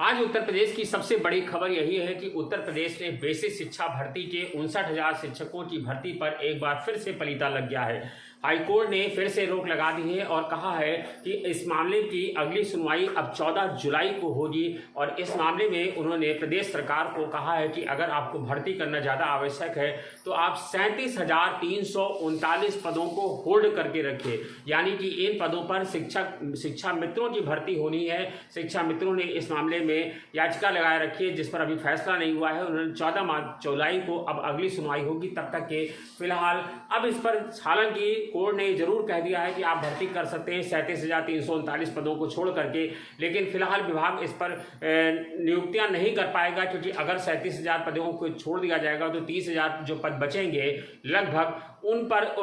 आज उत्तर प्रदेश की सबसे बड़ी खबर यही है कि उत्तर प्रदेश में बेसिक शिक्षा भर्ती के 59,000 शिक्षकों की भर्ती पर एक बार फिर से पलीता लग गया है। हाईकोर्ट ने फिर से रोक लगा दी है और कहा है कि इस मामले की अगली सुनवाई अब 14 जुलाई को होगी और इस मामले में उन्होंने प्रदेश सरकार को कहा है कि अगर आपको भर्ती करना ज़्यादा आवश्यक है तो आप 37,339 पदों को होल्ड करके रखें, यानी कि इन पदों पर शिक्षा मित्रों की भर्ती होनी है। शिक्षा मित्रों ने इस मामले में याचिका लगाए रखी है जिस पर अभी फैसला नहीं हुआ है। उन्होंने 14 जुलाई को अब अगली सुनवाई होगी, तब तक के फिलहाल अब इस पर हालांकि कोर्ट ने जरूर कह दिया है कि आप भर्ती कर सकते हैं 37,339 पदों को छोड़ करके, लेकिन फिलहाल विभाग इस पर नियुक्तियां नहीं कर पाएगा, क्योंकि अगर 37,000 पदों को छोड़ दिया जाएगा तो 30,000 जो पद बचेंगे लगभग उन पर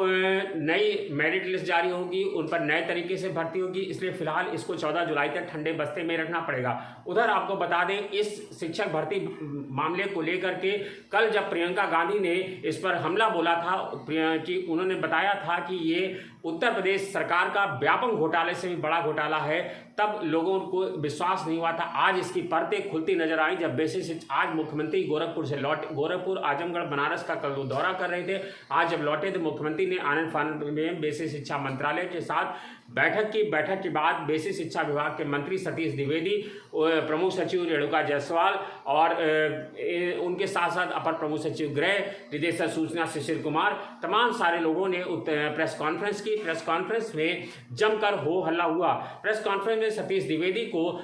नई मेरिट लिस्ट जारी होगी, उन पर नए तरीके से भर्ती होगी। इसलिए फिलहाल इसको 14 जुलाई तक ठंडे बस्ते में रखना पड़ेगा। उधर आपको बता दें, इस शिक्षक भर्ती मामले को लेकर के कल जब प्रियंका गांधी ने इस पर हमला बोला था कि उन्होंने बताया था कि ये उत्तर प्रदेश सरकार का व्यापक घोटाले से भी बड़ा घोटाला है, तब लोगों को विश्वास नहीं हुआ था। आज इसकी परतें खुलती नजर आई जब आज मुख्यमंत्री गोरखपुर आजमगढ़ बनारस का कल दौरा कर रहे थे। आज जब लौटे तो मुख्यमंत्री ने आनंद फानंद में बेसिक शिक्षा मंत्रालय के साथ बैठक के बाद बेसिक शिक्षा विभाग के मंत्री सतीश द्विवेदी, प्रमुख सचिव रेणुका जायसवाल और उनके साथ साथ अपर प्रमुख सचिव गृह निदेशक सूचना शिशिर कुमार, तमाम सारे लोगों ने प्रेस कॉन्फ्रेंस की। प्रेस कॉन्फ्रेंस में जमकर हो हल्ला हुआ। प्रेस कॉन्फ्रेंस में सतीश द्विवेदी को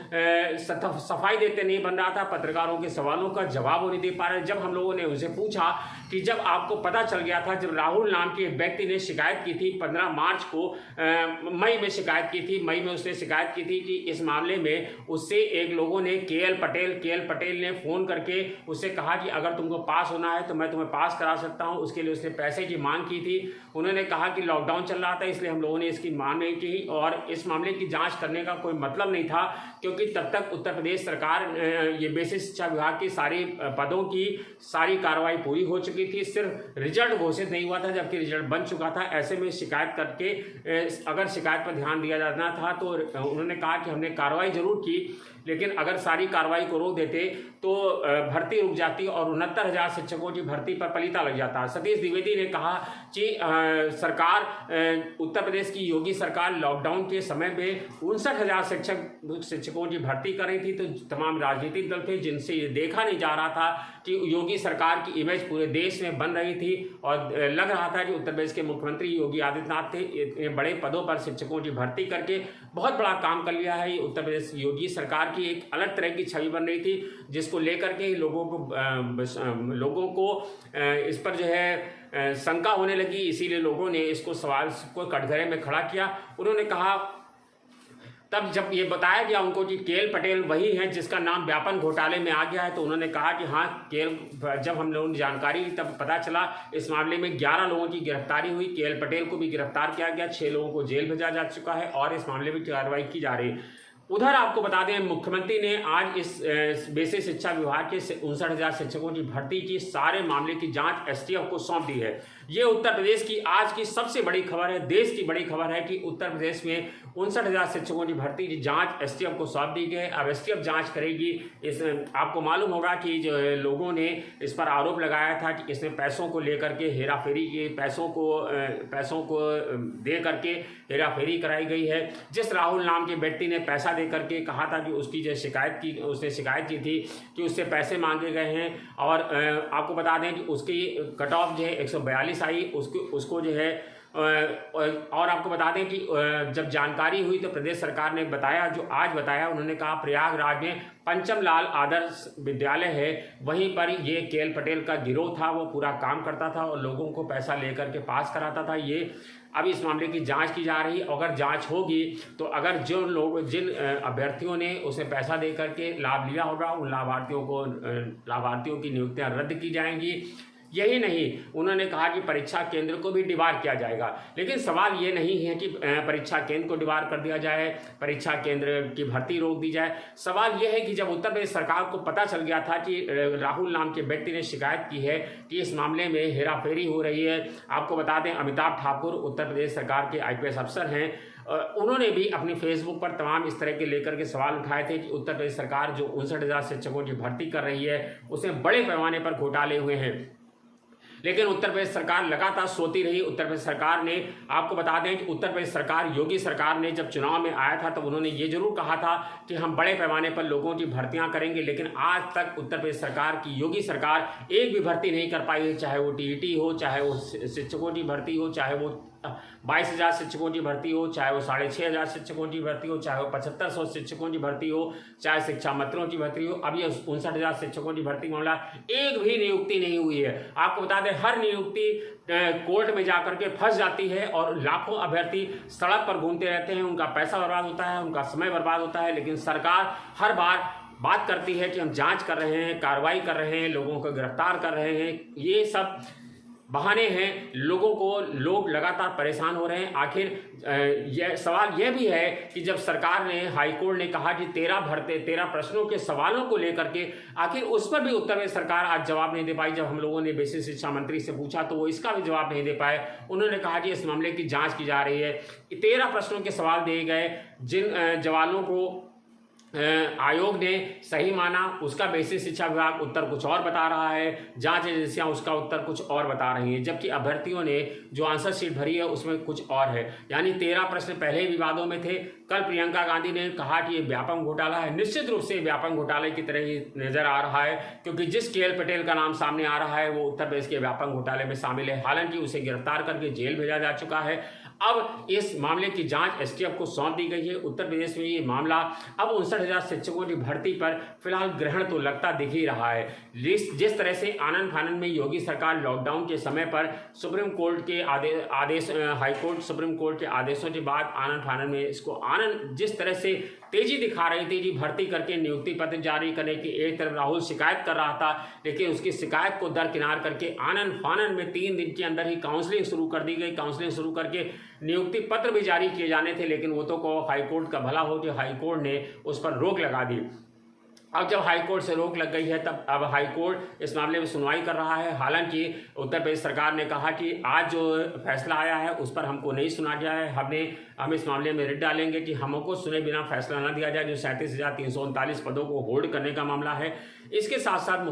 सफाई देते नहीं बन रहा था, पत्रकारों के सवालों का जवाब वो नहीं दे पा रहे। जब हम लोगों ने उनसे पूछा कि जब आपको पता चल गया था, जब राहुल नाम के एक व्यक्ति ने शिकायत की थी 15 मार्च को, मई में शिकायत की थी, मई में उसने शिकायत की थी कि इस मामले में उससे एक लोगों ने के एल पटेल ने फ़ोन करके उससे कहा कि अगर तुमको पास होना है तो मैं तुम्हें पास करा सकता हूं। उसके लिए उसने पैसे की मांग की थी। उन्होंने कहा कि लॉकडाउन चल रहा था इसलिए हम लोगों ने इसकी मांग नहीं की और इस मामले की जांच करने का कोई मतलब नहीं था, क्योंकि तब तक उत्तर प्रदेश सरकार ये बेसिक शिक्षा विभाग की सारी पदों की सारी कार्रवाई पूरी हो चुकी थी, सिर्फ रिजल्ट घोषित नहीं हुआ था, जबकि रिजल्ट बन चुका था। ऐसे में शिकायत करके अगर शिकायत पर ध्यान दिया जाना था तो उन्होंने कहा कि हमने कार्रवाई जरूर की, लेकिन अगर सारी कार्रवाई को रोक देते तो भर्ती रुक जाती और 69,000 शिक्षकों की भर्ती पर पलीता लग जाता। सतीश द्विवेदी ने कहा कि सरकार उत्तर प्रदेश की योगी सरकार लॉकडाउन के समय में 59,000 शिक्षकों की भर्ती कर रही थी, तो तमाम राजनीतिक दल थे जिनसे ये देखा नहीं जा रहा था कि योगी सरकार की इमेज पूरे देश में बन रही थी और लग रहा था कि उत्तर प्रदेश के मुख्यमंत्री योगी आदित्यनाथ थे बड़े पदों पर शिक्षकों की भर्ती करके बहुत बड़ा काम कर लिया है। उत्तर प्रदेश योगी सरकार की एक अलग तरह की छवि बन रही थी, जिसको लेकर के लोगों को इस पर जो है शंका होने लगी। इसीलिए लोगों ने इसको सवाल को कटघरे में खड़ा किया। उन्होंने कहा, तब जब ये बताया गया उनको कि के एल पटेल वही हैं जिसका नाम व्यापन घोटाले में आ गया है, तो उन्होंने कहा कि हाँ जब हम लोगों ने जानकारी ली तब पता चला इस मामले में 11 लोगों की गिरफ्तारी हुई। के एल पटेल को भी गिरफ्तार किया गया, 6 लोगों को जेल भेजा जा चुका है और इस मामले में कार्रवाई की जा रही है। उधर आपको बता दें, मुख्यमंत्री ने आज इस बेसिक शिक्षा विभाग के 59,000 शिक्षकों की भर्ती की सारे मामले की जांच एसटीएफ को सौंप दी है। ये उत्तर प्रदेश की आज की सबसे बड़ी खबर है, देश की बड़ी खबर है कि उत्तर प्रदेश में 59,000 शिक्षकों की भर्ती की जांच एसटीएफ को सौंप दी गई है। अब एसटीएफ जांच करेगी। इस आपको मालूम होगा कि जो लोगों ने इस पर आरोप लगाया था कि इसने पैसों को लेकर के हेराफेरी की, पैसों को दे करके हेराफेरी कराई गई है। जिस राहुल नाम के व्यक्ति ने पैसा दे करके कहा था कि उसकी जो उसने शिकायत की थी कि उससे पैसे मांगे गए हैं और आपको बता दें कि उसकी कट ऑफ जो है 142 आई, उसको जो है और आपको बता दें कि जब जानकारी हुई तो प्रदेश सरकार ने बताया, जो आज बताया, उन्होंने कहा प्रयागराज में पंचम लाल आदर्श विद्यालय है, वहीं पर ये के एल पटेल का गिरोह था, वो पूरा काम करता था और लोगों को पैसा लेकर के पास कराता था। ये अब इस मामले की जांच की जा रही है। अगर जांच होगी तो अगर जिन अभ्यर्थियों ने उसे पैसा दे करके लाभ लिया होगा उन लाभार्थियों की नियुक्तियां रद्द की जाएंगी। यही नहीं, उन्होंने कहा कि परीक्षा केंद्र को भी डिबार किया जाएगा। लेकिन सवाल ये नहीं है कि परीक्षा केंद्र को डिबार कर दिया जाए, परीक्षा केंद्र की भर्ती रोक दी जाए। सवाल यह है कि जब उत्तर प्रदेश सरकार को पता चल गया था कि राहुल नाम के व्यक्ति ने शिकायत की है कि इस मामले में हेराफेरी हो रही है। आपको बता दें, अमिताभ ठाकुर उत्तर प्रदेश सरकार के IPS अफसर हैं उन्होंने भी अपनी फेसबुक पर तमाम इस तरह के लेकर के सवाल उठाए थे कि उत्तर प्रदेश सरकार जो 59,000 शिक्षकों की भर्ती कर रही है उसमें बड़े पैमाने पर घोटाले हुए हैं। लेकिन उत्तर प्रदेश सरकार लगातार सोती रही। उत्तर प्रदेश सरकार ने, आपको बता दें कि उत्तर प्रदेश सरकार, योगी सरकार ने जब चुनाव में आया था तब उन्होंने ये जरूर कहा था कि हम बड़े पैमाने पर लोगों की भर्तियां करेंगे, लेकिन आज तक उत्तर प्रदेश सरकार की, योगी सरकार एक भी भर्ती नहीं कर पाई है। चाहे वो टीईटी हो, चाहे वो शिक्षकों की भर्ती हो, चाहे वो 22,000 शिक्षकों की भर्ती हो, चाहे वो 6,500 शिक्षकों की भर्ती हो, चाहे वो 7,500 शिक्षकों की भर्ती हो, चाहे शिक्षा मित्रों की भर्ती हो। अब ये 59,000 शिक्षकों की भर्ती मामला, एक भी नियुक्ति नहीं हुई है। आपको बता दें हर नियुक्ति कोर्ट में जाकर के फंस जाती है और लाखों अभ्यर्थी सड़क पर घूमते रहते हैं, उनका पैसा बर्बाद होता है, उनका समय बर्बाद होता है। लेकिन सरकार हर बार बात करती है कि हम जांच कर रहे हैं, कार्रवाई कर रहे हैं, लोगों को गिरफ्तार कर रहे हैं। ये सब बहाने हैं, लोग लगातार परेशान हो रहे हैं। आखिर यह सवाल यह भी है कि जब सरकार ने, हाईकोर्ट ने कहा कि 13 प्रश्नों के सवालों को लेकर के, आखिर उस पर भी उत्तर प्रदेश सरकार आज जवाब नहीं दे पाई। जब हम लोगों ने बेसिक शिक्षा मंत्री से पूछा तो वो इसका भी जवाब नहीं दे पाए। उन्होंने कहा कि इस मामले की जांच की जा रही है। 13 प्रश्नों के सवाल दिए गए, जिन जवानों को आयोग ने सही माना उसका बेसिक शिक्षा विभाग उत्तर कुछ और बता रहा है, जांच एजेंसियां उसका उत्तर कुछ और बता रही हैं, जबकि अभ्यर्थियों ने जो आंसर शीट भरी है उसमें कुछ और है। यानी 13 प्रश्न पहले ही विवादों में थे। कल प्रियंका गांधी ने कहा कि ये व्यापक घोटाला है। निश्चित रूप से व्यापक घोटाले की तरह ही नजर आ रहा है, क्योंकि जिस केएल पटेल का नाम सामने आ रहा है वो उत्तर प्रदेश के व्यापक घोटाले में शामिल है। हालांकि उसे गिरफ्तार करके जेल भेजा जा चुका है। अब इस मामले की जांच एसटीएफ को सौंप दी गई है। उत्तर प्रदेश में ये मामला अब 59,000 शिक्षकों की भर्ती पर फिलहाल ग्रहण तो लगता दिख ही रहा है। जिस तरह से आनन फानन में योगी सरकार लॉकडाउन के समय पर सुप्रीम कोर्ट के आदेश, हाईकोर्ट सुप्रीम कोर्ट के आदेशों के बाद आनन फानन में इसको जिस तरह से तेजी दिखा रही थी, भर्ती करके नियुक्ति पत्र जारी करने की, एक तरफ राहुल शिकायत कर रहा था, लेकिन उसकी शिकायत को दरकिनार करके आनन फानन में 3 दिन के अंदर ही काउंसलिंग शुरू कर दी गई। काउंसलिंग शुरू करके नियुक्ति पत्र भी जारी किए जाने थे, लेकिन वो तो को हाईकोर्ट का भला हो कि हाईकोर्ट ने उस पर रोक लगा दी। अब जब हाईकोर्ट से रोक लग गई है तब अब हाईकोर्ट इस मामले में सुनवाई कर रहा है। हालांकि उत्तर प्रदेश सरकार ने कहा कि आज जो फैसला आया है उस पर हमको नहीं सुना गया है, हम इस मामले में रिट डालेंगे कि हमको सुने बिना फैसला न दिया जाए। जो 37,339 पदों को होल्ड करने का मामला है, इसके साथ साथ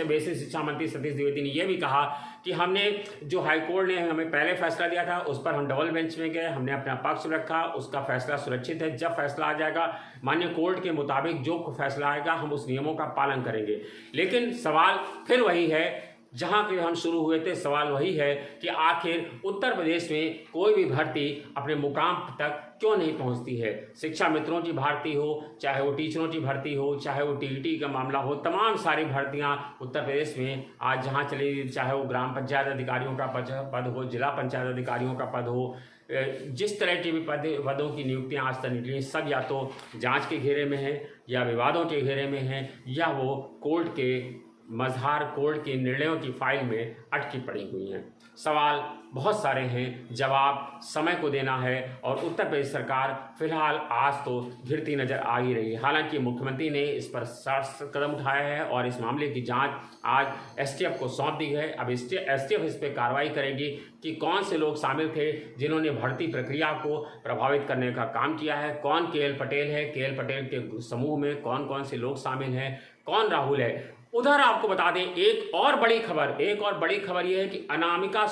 बेसिक शिक्षा मंत्री सतीश द्विवेदी ने यह भी कहा कि हमने जो हाईकोर्ट ने हमें पहले फैसला दिया था उस पर हम डबल बेंच में गए, हमने अपना पक्ष रखा, उसका फैसला सुरक्षित है। जब फैसला आ जाएगा माननीय कोर्ट के मुताबिक जो फैसला आएगा हम उस नियमों का पालन करेंगे। लेकिन सवाल फिर वही है जहां पे हम शुरू हुए थे। सवाल वही है कि आखिर उत्तर प्रदेश में कोई भी भर्ती अपने मुकाम तक क्यों नहीं पहुंचती है। शिक्षा मित्रों की भर्ती हो, चाहे वो टीचरों की भर्ती हो, चाहे वो टीईटी का मामला हो, तमाम सारी भर्तियां उत्तर प्रदेश में आज जहां चली, चाहे वो ग्राम पंचायत अधिकारियों का पद हो, जिला पंचायत अधिकारियों का पद हो, जिस तरह के भी पदों की नियुक्तियां आज तक निकली, सब या तो जांच के घेरे में है, या विवादों के घेरे में है, या वो कोर्ट के कोर्ट के निर्णयों की फाइल में अटकी पड़ी हुई हैं। सवाल बहुत सारे हैं, जवाब समय को देना है, और उत्तर प्रदेश सरकार फिलहाल आज तो घिरती नजर आ ही रही है। हालांकि मुख्यमंत्री ने इस पर सख्त कदम उठाया है और इस मामले की जांच आज एसटीएफ को सौंप दी है। अब एसटीएफ इस पर कार्रवाई करेगी कि कौन से लोग शामिल थे जिन्होंने भर्ती प्रक्रिया को प्रभावित करने का काम किया है, कौन केएल पटेल है, केएल पटेल के समूह में कौन कौन से लोग शामिल हैं, कौन राहुल है। उधर आपको बता दें एक और बड़ी खबर यह है कि अनामिका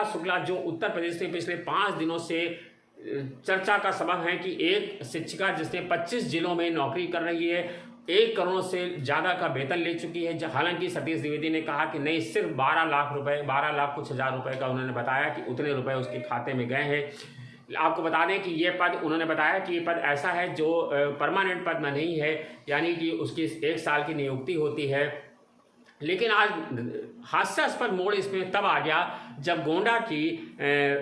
शुक्ला जो उत्तर प्रदेश में पिछले 5 दिनों से चर्चा का सबब है कि एक शिक्षिका जिसने 25 जिलों में नौकरी कर रही है, 1 करोड़ से ज़्यादा का वेतन ले चुकी है। हालांकि सतीश द्विवेदी ने कहा कि नहीं, सिर्फ 12 लाख रुपए, 12 लाख कुछ हज़ार रुपए का उन्होंने बताया कि उतने रुपए उसके खाते में गए हैं। आपको बता दें कि ये पद, उन्होंने बताया कि ये पद ऐसा है जो परमानेंट पद में नहीं है, यानी कि उसकी 1 साल की नियुक्ति होती है। लेकिन आज हास्यास्पद मोड़ इसमें तब आ गया जब गोंडा की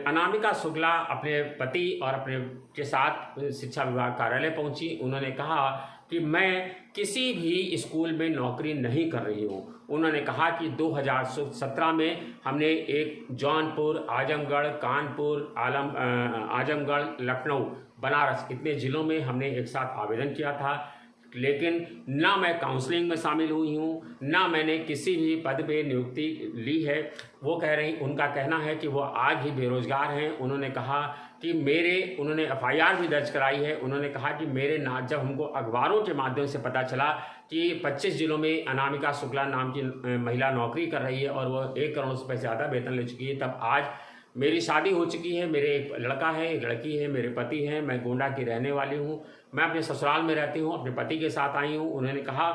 अनामिका शुक्ला अपने पति और अपने के साथ शिक्षा विभाग कार्यालय पहुंची। उन्होंने कहा कि मैं किसी भी स्कूल में नौकरी नहीं कर रही हूँ। उन्होंने कहा कि 2017 में हमने एक जौनपुर, आजमगढ़, कानपुर, आजमगढ़, लखनऊ, बनारस, इतने ज़िलों में हमने एक साथ आवेदन किया था। लेकिन ना मैं काउंसलिंग में शामिल हुई हूँ, ना मैंने किसी भी पद पे नियुक्ति ली है। वो कह रही, उनका कहना है कि वो आज भी बेरोज़गार हैं। उन्होंने कहा कि उन्होंने एफआईआर भी दर्ज कराई है। उन्होंने कहा कि जब हमको अखबारों के माध्यम से पता चला कि 25 जिलों में अनामिका शुक्ला नाम की महिला नौकरी कर रही है और वो 1 करोड़ रुपये से ज़्यादा वेतन ले चुकी है, तब आज मेरी शादी हो चुकी है, मेरे एक लड़का है, एक लड़की है, मेरे पति हैं, मैं गोंडा की रहने वाली हूँ, मैं अपने ससुराल में रहती हूँ, अपने पति के साथ आई हूँ। उन्होंने कहा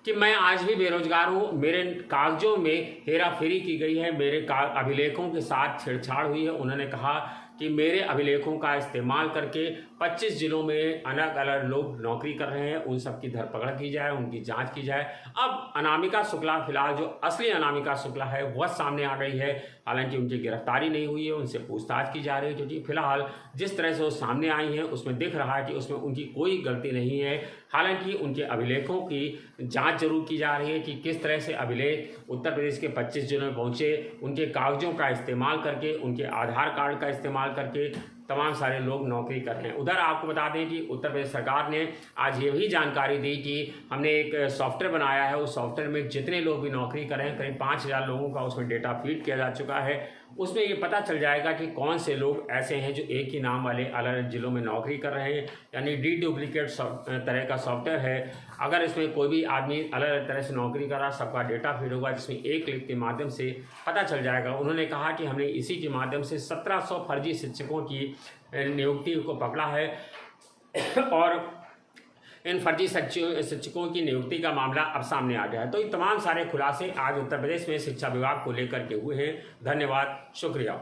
कि मैं आज भी बेरोजगार हूँ, मेरे कागजों में हेरा फेरी की गई है, मेरे अभिलेखों के साथ छेड़छाड़ हुई है। उन्होंने कहा कि मेरे अभिलेखों का इस्तेमाल करके 25 जिलों में अलग अलग लोग नौकरी कर रहे हैं, उन सब की धरपकड़ की जाए, उनकी जांच की जाए। अब अनामिका शुक्ला फिलहाल जो असली अनामिका शुक्ला है वह सामने आ गई है। हालांकि उनकी गिरफ्तारी नहीं हुई है, उनसे पूछताछ की जा रही है, क्योंकि फिलहाल जिस तरह से वो सामने आई हैं उसमें दिख रहा है कि उसमें उनकी कोई गलती नहीं है। हालांकि उनके अभिलेखों की जांच जरूर की जा रही है कि किस तरह से अभिलेख उत्तर प्रदेश के 25 जिलों में पहुंचे, उनके कागजों का इस्तेमाल करके, उनके आधार कार्ड का इस्तेमाल करके तमाम सारे लोग नौकरी कर रहे हैं। उधर आपको बता दें कि उत्तर प्रदेश सरकार ने आज ये भी जानकारी दी कि हमने एक सॉफ्टवेयर बनाया है, उस सॉफ्टवेयर में जितने लोग भी नौकरी कर रहे हैं, करीब 5000 लोगों का उसमें डेटा फीड किया जा चुका है। उसमें ये पता चल जाएगा कि कौन से लोग ऐसे हैं जो एक ही नाम वाले अलग अलग जिलों में नौकरी कर रहे हैं, यानी डुप्लीकेट तरह का सॉफ्टवेयर है। अगर इसमें कोई भी आदमी अलग अलग तरह से नौकरी कर रहा, सबका डेटा फीड होगा, जिसमें एक क्लिक के माध्यम से पता चल जाएगा। उन्होंने कहा कि हमने इसी के माध्यम से 1700 फर्जी शिक्षकों की नियुक्ति को पकड़ा है और इन फर्जी शिक्षकों की नियुक्ति का मामला अब सामने आ गया है। तो ये तमाम सारे खुलासे आज उत्तर प्रदेश में शिक्षा विभाग को लेकर के हुए हैं। धन्यवाद, शुक्रिया।